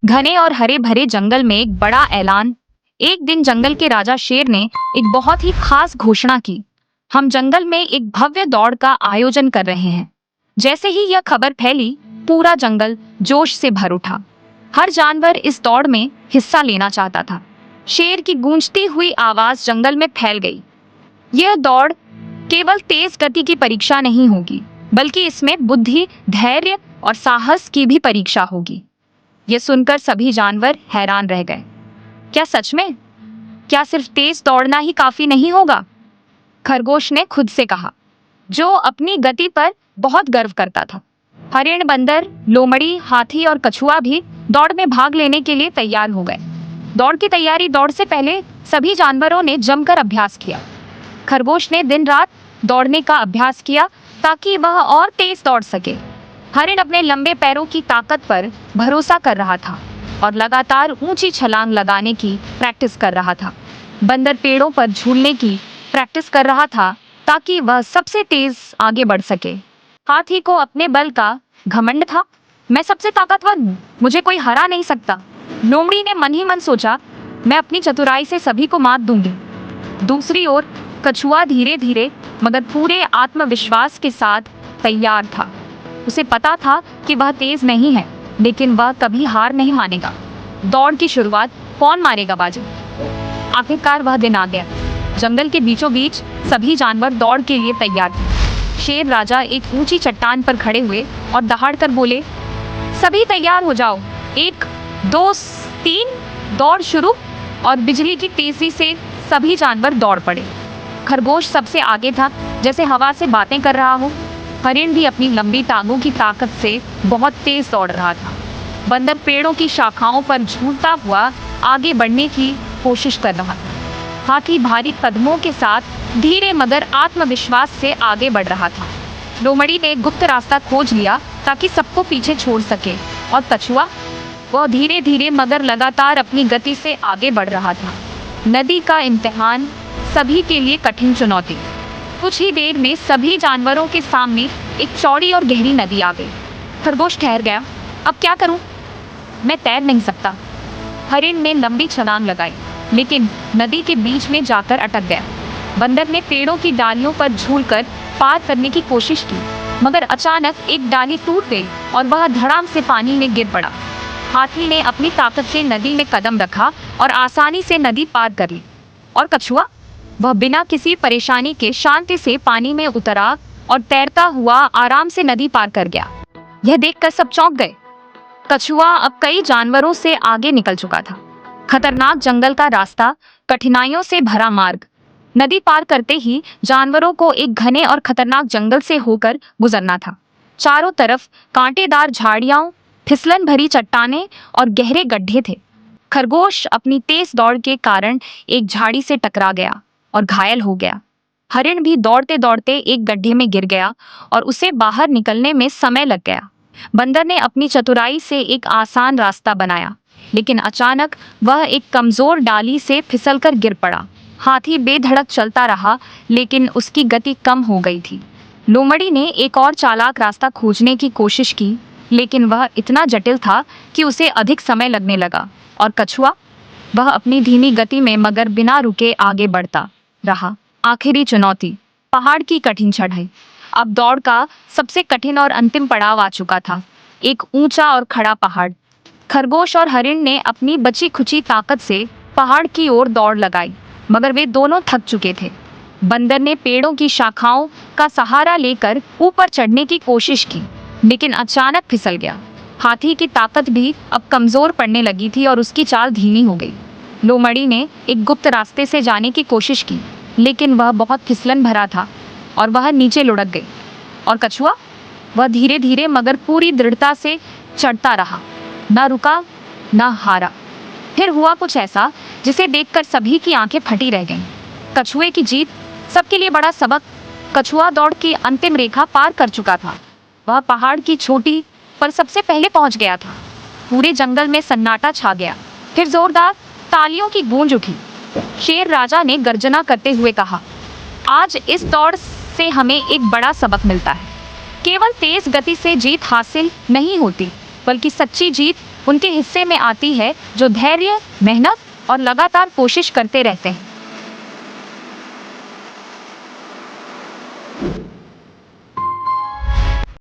घने और हरे भरे जंगल में एक बड़ा ऐलान। एक दिन जंगल के राजा शेर ने एक बहुत ही खास घोषणा की। हम जंगल में एक भव्य दौड़ का आयोजन कर रहे हैं। जैसे ही यह खबर फैली, पूरा जंगल जोश से भर उठा। हर जानवर इस दौड़ में हिस्सा लेना चाहता था। शेर की गूंजती हुई आवाज जंगल में फैल गई। यह दौड़ केवल तेज गति की परीक्षा नहीं होगी, बल्कि इसमें बुद्धि, धैर्य और साहस की भी परीक्षा होगी। यह सुनकर सभी जानवर हैरान रह गए। क्या सच में? क्या सिर्फ तेज दौड़ना ही काफी नहीं होगा? खरगोश ने खुद से कहा, जो अपनी गति पर बहुत गर्व करता था। हरिण, बंदर, लोमड़ी, हाथी और कछुआ भी दौड़ में भाग लेने के लिए तैयार हो गए। दौड़ से पहले सभी जानवरों ने जमकर अभ्यास किया। खरगोश ने दिन रात दौड़ने का अभ्यास किया ताकि वह और तेज दौड़ सके। हरिण अपने लंबे पैरों की ताकत पर भरोसा कर रहा था और लगातार ऊंची छलांग लगाने की प्रैक्टिस कर रहा था। बंदर पेड़ों पर झूलने की प्रैक्टिस कर रहा था ताकि वह सबसे तेज आगे बढ़ सके। हाथी को अपने बल का घमंड था। मैं सबसे ताकतवर हूँ, मुझे कोई हरा नहीं सकता। लोमड़ी ने मन ही मन सोचा, मैं अपनी चतुराई से सभी को मात दूंगी। दूसरी ओर कछुआ धीरे धीरे मगर पूरे आत्मविश्वास के साथ तैयार था। उसे पता था कि वह तेज नहीं है, लेकिन वह कभी हार नहीं मानेगा। दौड़ की शुरुआत कौन मारेगा बाजी? आखिरकार वह दिन आ गया। जंगल के बीचों बीच सभी जानवर दौड़ के लिए तैयार थे। शेर राजा एक ऊंची चट्टान पर खड़े हुए और दहाड़कर बोले, सभी तैयार हो जाओ। 1, 2, 3, दौड़ शुरू। और बिजली की तेजी से सभी जानवर दौड़ पड़े। खरगोश सबसे आगे था, जैसे हवा से बातें कर रहा हो। हरिण भी अपनी लंबी टांगों की ताकत से बहुत तेज दौड़ रहा था। बंदर पेड़ों की शाखाओं पर झूलता हुआ आगे बढ़ने की कोशिश कर रहा था। हाथी भारी कदमों के साथ धीरे मगर आत्मविश्वास से आगे बढ़ रहा था। लोमड़ी ने गुप्त रास्ता खोज लिया ताकि सबको पीछे छोड़ सके। और कछुआ, वह धीरे धीरे मगर लगातार अपनी गति से आगे बढ़ रहा था। नदी का इम्तिहान, सभी के लिए कठिन चुनौती। कुछ ही देर में सभी जानवरों के सामने एक चौड़ी और गहरी नदी आ गई। खरगोश ठहर गया। अब क्या करूं? मैं तैर नहीं सकता। हरिण ने लंबी छलांग लगाई, लेकिन नदी के बीच में जाकर अटक गया। बंदर ने पेड़ों की डालियों पर झूलकर पार करने की कोशिश की, मगर अचानक एक डाली टूट गई और वह धड़ाम से पानी में गिर पड़ा। हाथी ने अपनी ताकत से नदी में कदम रखा और आसानी से नदी पार कर ली। और कछुआ, वह बिना किसी परेशानी के शांति से पानी में उतरा और तैरता हुआ आराम से नदी पार कर गया। यह देखकर सब चौंक गए। कछुआ अब कई जानवरों से आगे निकल चुका था। खतरनाक जंगल का रास्ता, कठिनाइयों से भरा मार्ग। नदी पार करते ही जानवरों को एक घने और खतरनाक जंगल से होकर गुजरना था। चारों तरफ कांटेदार झाड़ियां, फिसलन भरी चट्टानें और गहरे गड्ढे थे। खरगोश अपनी तेज दौड़ के कारण एक झाड़ी से टकरा गया और घायल हो गया। हरिण भी दौड़ते दौड़ते एक गड्ढे में गिर गया और उसे बाहर निकलने में समय लग गया। बंदर ने अपनी चतुराई से एक आसान रास्ता बनाया, लेकिन अचानक वह एक कमजोर डाली से फिसलकर गिर पड़ा। हाथी बेधड़क चलता रहा, लेकिन उसकी गति कम हो गई थी। लोमड़ी ने एक और चालाक रास्ता खोजने की कोशिश की, लेकिन वह इतना जटिल था कि उसे अधिक समय लगने लगा। और कछुआ, वह अपनी धीमी गति में मगर बिना रुके आगे बढ़ता रहा। आखिरी चुनौती, पहाड़ की कठिन चढ़ाई। अब दौड़ का सबसे कठिन और अंतिम पड़ाव आ चुका था, एक ऊंचा और खड़ा पहाड़। खरगोश और हरिण ने अपनी बची खुची ताकत से पहाड़ की ओर दौड़ लगाई, मगर वे दोनों थक चुके थे। बंदर ने पेड़ों की शाखाओं का सहारा लेकर ऊपर चढ़ने की कोशिश की, लेकिन अचानक फिसल गया। हाथी की ताकत भी अब कमजोर पड़ने लगी थी और उसकी चाल धीमी हो गई। लोमड़ी ने एक गुप्त रास्ते से जाने की कोशिश की, लेकिन वह बहुत फिसलन भरा था और वह नीचे लुढ़क गई। और कछुआ, वह धीरे धीरे मगर पूरी दृढ़ता से चढ़ता रहा, ना रुका ना हारा। फिर हुआ कुछ ऐसा जिसे देखकर सभी की आंखें फटी रह गईं। कछुए की जीत, सबके लिए बड़ा सबक। कछुआ दौड़ की अंतिम रेखा पार कर चुका था। वह पहाड़ की चोटी पर सबसे पहले पहुंच गया था। पूरे जंगल में सन्नाटा छा गया। फिर जोरदार तालियों की गूंज उठी। शेर राजा ने गर्जना करते हुए कहा, आज इस दौड़ से हमें एक बड़ा सबक मिलता है। केवल तेज गति से जीत हासिल नहीं होती, बल्कि सच्ची जीत उनके हिस्से में आती है जो धैर्य, मेहनत और लगातार कोशिश करते रहते हैं।